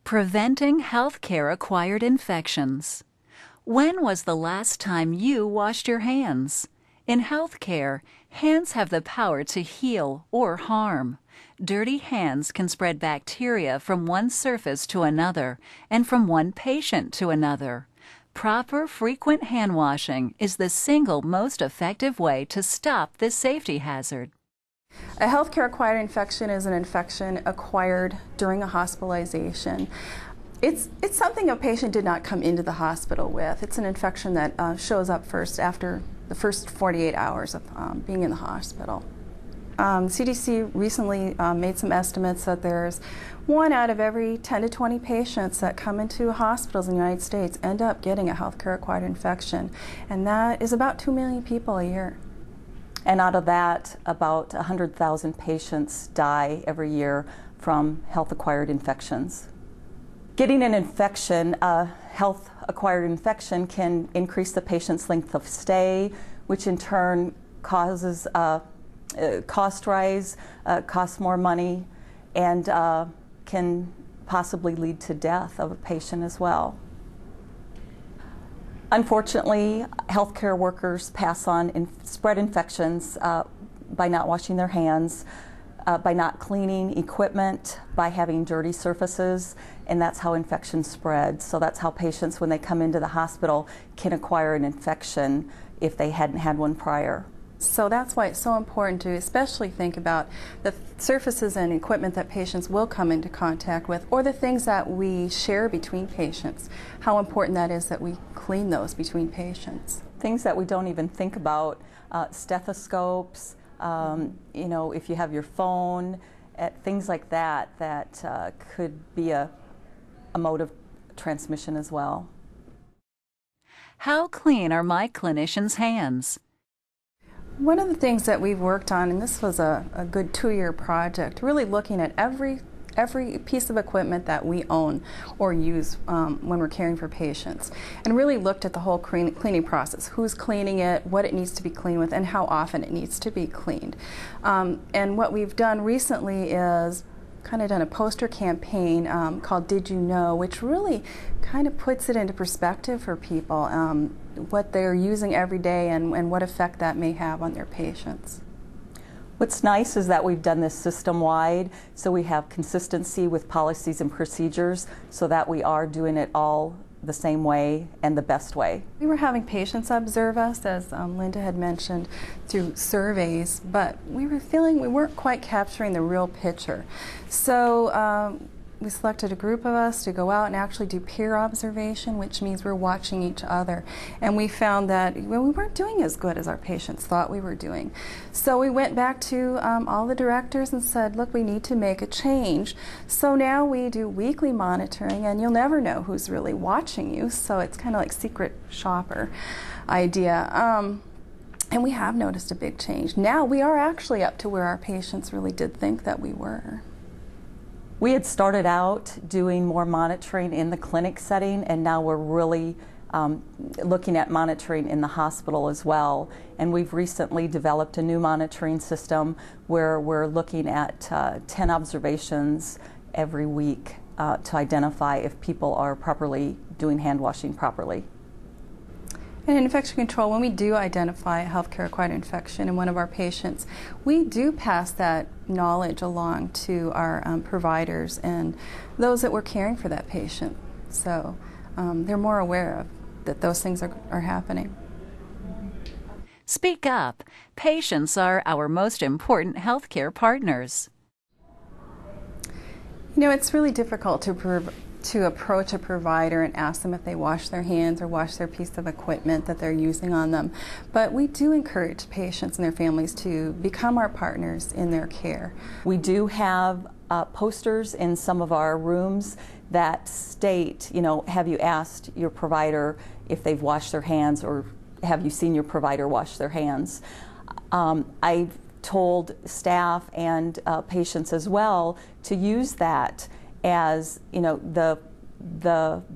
Preventing healthcare-acquired infections. When was the last time you washed your hands? In healthcare, hands have the power to heal or harm. Dirty hands can spread bacteria from one surface to another and from one patient to another. Proper, frequent hand washing is the single most effective way to stop this safety hazard. A healthcare-acquired infection is an infection acquired during a hospitalization. It's something a patient did not come into the hospital with. It's an infection that shows up first after the first 48 hours of being in the hospital. CDC recently made some estimates that there's 1 out of every 10 to 20 patients that come into hospitals in the United States end up getting a healthcare-acquired infection, and that is about 2 million people a year. And out of that, about 100,000 patients die every year from health-acquired infections. Getting an infection, a health-acquired infection, can increase the patient's length of stay, which in turn causes cost rise, costs more money, and can possibly lead to death of a patient as well. Unfortunately, healthcare workers pass on and spread infections by not washing their hands, by not cleaning equipment, by having dirty surfaces, and that's how infections spread. So that's how patients, when they come into the hospital, can acquire an infection if they hadn't had one prior. So that's why it's so important to especially think about the surfaces and equipment that patients will come into contact with, or the things that we share between patients. How important that is that we clean those between patients. Things that we don't even think about, stethoscopes, you know, if you have your phone, things like that, that could be a mode of transmission as well. How clean are my clinician's hands? One of the things that we've worked on, and this was a good 2-year project, really looking at every piece of equipment that we own or use when we're caring for patients, and really looked at the whole cleaning process, who's cleaning it, what it needs to be cleaned with, and how often it needs to be cleaned. And what we've done recently is kind of done a poster campaign called Did You Know, which really kind of puts it into perspective for people, what they're using every day and what effect that may have on their patients. What's nice is that we've done this system-wide, so we have consistency with policies and procedures so that we are doing it all the same way and the best way. We were having patients observe us, as Linda had mentioned, through surveys, but we were feeling we weren't quite capturing the real picture. So we selected a group of us to go out and actually do peer observation, which means we're watching each other. And we found that we weren't doing as good as our patients thought we were doing. So we went back to all the directors and said, look, we need to make a change. So now we do weekly monitoring, and you'll never know who's really watching you. So it's kind of like secret shopper idea. And we have noticed a big change. Now we are actually up to where our patients really did think that we were. We had started out doing more monitoring in the clinic setting, and now we're really looking at monitoring in the hospital as well. And we've recently developed a new monitoring system where we're looking at 10 observations every week to identify if people are properly doing hand washing properly. And in infection control, when we do identify a healthcare-acquired infection in one of our patients, we do pass that knowledge along to our providers and those that were caring for that patient. So they're more aware of that those things are happening. Speak up. Patients are our most important healthcare partners. You know, it's really difficult to approach a provider and ask them if they wash their hands or wash their piece of equipment that they're using on them. But we do encourage patients and their families to become our partners in their care. We do have posters in some of our rooms that state, you know, have you asked your provider if they've washed their hands, or have you seen your provider wash their hands? I've told staff and patients as well to use that as, you know, the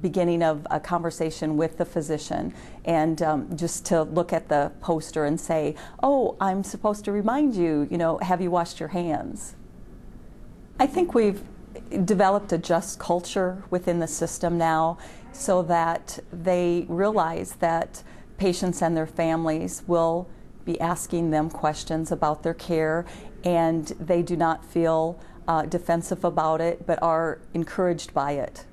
beginning of a conversation with the physician, and just to look at the poster and say, oh, I'm supposed to remind you, you know, have you washed your hands? I think we've developed a just culture within the system now, so that they realize that patients and their families will be asking them questions about their care, and they do not feel defensive about it, but are encouraged by it.